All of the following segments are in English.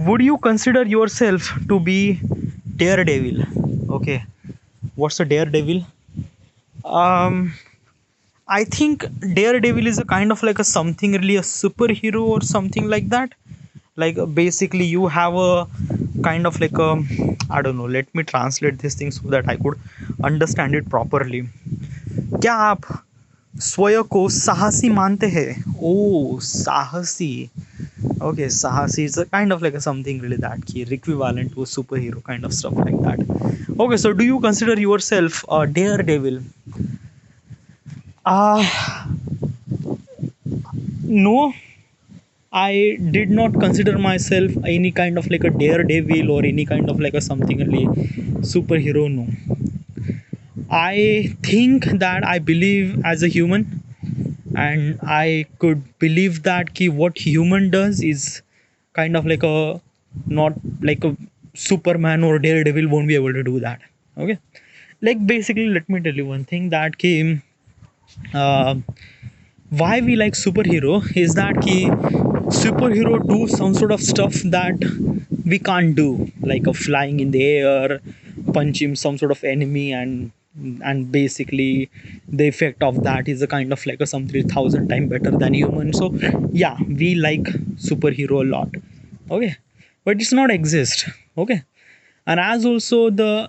Would you consider yourself to be daredevil? Okay, what's a daredevil? um I think daredevil is a kind of like a something really a superhero or something like that. Like basically you have a kind of like a, I don't know, let me translate this thing so that I could understand it properly. क्या आप स्वयं को साहसी मानते हैं? ओ साहसी. Okay, Sahasi is a kind of like a something really that key equivalent to a superhero kind of stuff like that. Okay, so do you consider yourself a daredevil? Uh no, I did not consider myself any kind of like a daredevil or any kind of like a something really superhero. No, I think that I believe as a human, and I could believe that ki what human does is kind of like a, not like a Superman or Daredevil won't be able to do that. Okay, like basically, let me tell you one thing that ki uh, why we like superhero is that ki superhero do some sort of stuff that we can't do, like a flying in the air, punching some sort of enemy, and basically the effect of that is a kind of like a some 3000 times better than human. So yeah, we like superhero a lot. Okay, but it's not exist. Okay, and as also the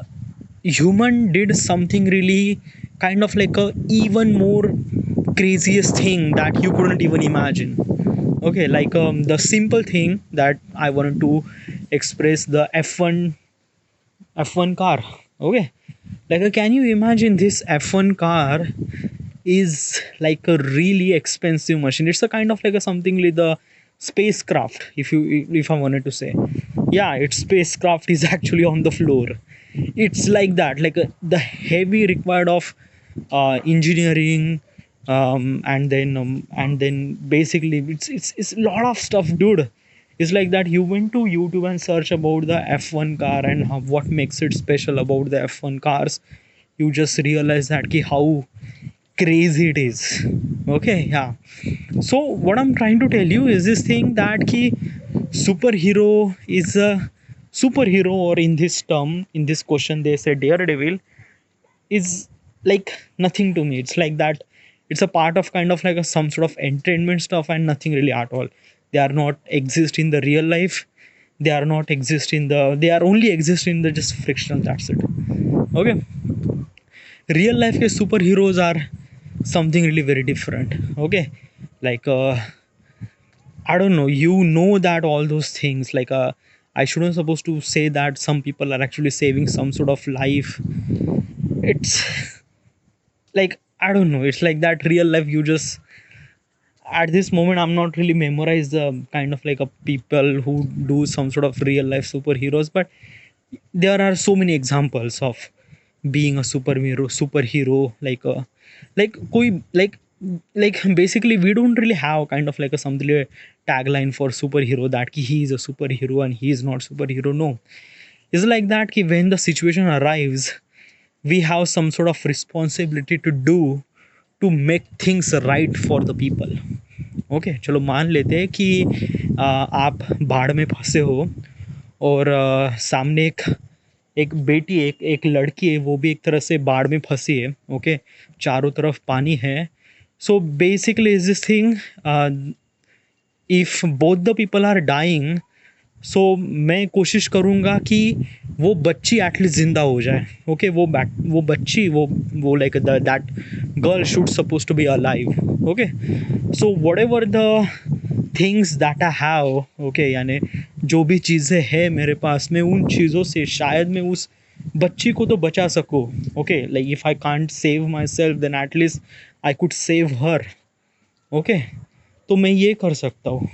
human did something really kind of like a even more craziest thing that you couldn't even imagine. Okay, like the simple thing that I wanted to express, the F1 car. Okay, like can you imagine this F1 car is like a really expensive machine. It's a kind of like a something like the spacecraft, if I wanted to say. Yeah, its spacecraft is actually on the floor. It's like that, like the heavy required of engineering, and then basically it's a lot of stuff, dude. It's like that you went to YouTube and search about the F1 car and what makes it special about the F1 cars. You just realize that ki how crazy it is. Okay, yeah. So what I'm trying to tell you is this thing that ki superhero is a superhero, or in this term, in this question they say daredevil, is like nothing to me. It's like that it's a part of kind of like a some sort of entertainment stuff and nothing really at all. They are not exist in the real life. They are not exist in the, they are only exist in the just frictional, that's it. Okay, real life के superheroes are something really very different. Okay, like I don't know, you know that all those things, like I shouldn't supposed to say that some people are actually saving some sort of life. It's like I don't know, it's like that real life. You just, at this moment I'm not really memorize the kind of like a people who do some sort of real life superheroes, but there are so many examples of being a superhero, like koi like basically we don't really have kind of like a something like a tagline for superhero that ki he is a superhero and he is not superhero. No, it's like that ki when the situation arrives, we have some sort of responsibility to do to make things right for the people. Okay, चलो मान लेते हैं कि आप बाढ़ में फंसे हो, और सामने एक एक बेटी, एक लड़की है, वो भी एक तरह से बाढ़ में फंसी है. ओके, चारों तरफ पानी है. So basically is this thing, if both the people are dying, so मैं कोशिश करूँगा कि वो बच्ची एटलीस्ट ज़िंदा हो जाए. ओके, वो बच्ची, वो like that girl should suppose to be alive. Okay, so whatever the things that I have, okay, यानी जो भी चीज़ें हैं मेरे पास में, उन चीज़ों से शायद मैं उस बच्ची को तो बचा सकूँ. Okay, like if I can't save myself then at least I could save her. Okay, तो मैं ये कर सकता हूँ.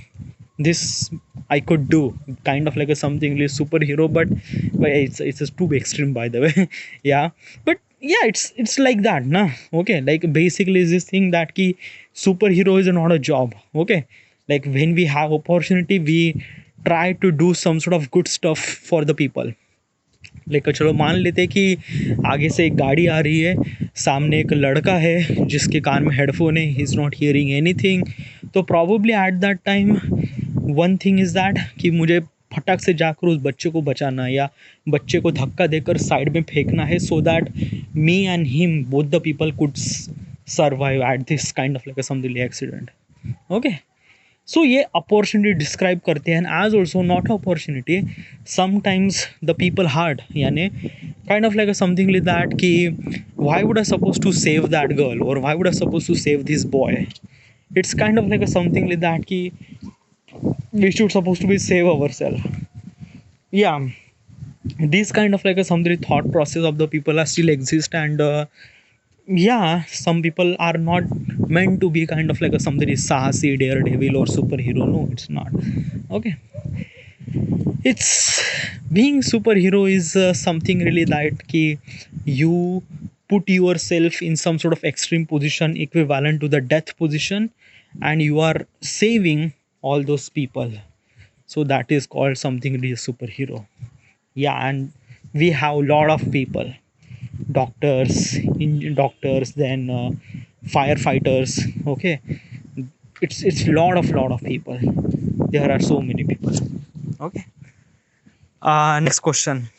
This I could do kind of like a something like superhero, but it's too extreme by the way. Yeah, but yeah, it's like that na. Okay, like basically is this thing that ki superhero is not a job. Okay, like when we have opportunity, we try to do some sort of good stuff for the people. लेकर चलो मान लेते कि आगे से एक गाड़ी आ रही है, सामने एक लड़का है जिसके कान में हेडफोन है, he is not hearing anything. तो probably at that time one thing is that कि मुझे फटाक से जाकर उस बच्चे को बचाना या बच्चे को धक्का देकर साइड में फेंकना है, so that me and him both the people could survive at this kind of like something accident. Okay, so ये अपॉर्चुनिटी डिस्क्राइब करते हैं. As also not opportunity, sometimes the people hard, यानी kind of like something like that कि why would I supposed to save that girl or why would I supposed to save this boy. It's kind of like a something like that कि we should supposed to be save ourselves. Yeah, this kind of like a something thought process of the people are still exist, and yeah, some people are not meant to be kind of like a something sahasi, daredevil or superhero. No, it's not. Okay, it's being superhero is something really that ki you put yourself in some sort of extreme position equivalent to the death position, and you are saving all those people. So that is called something really superhero. Yeah, and we have a lot of people, doctors, then firefighters. Okay, it's lot of people. There are so many people. Okay, next question.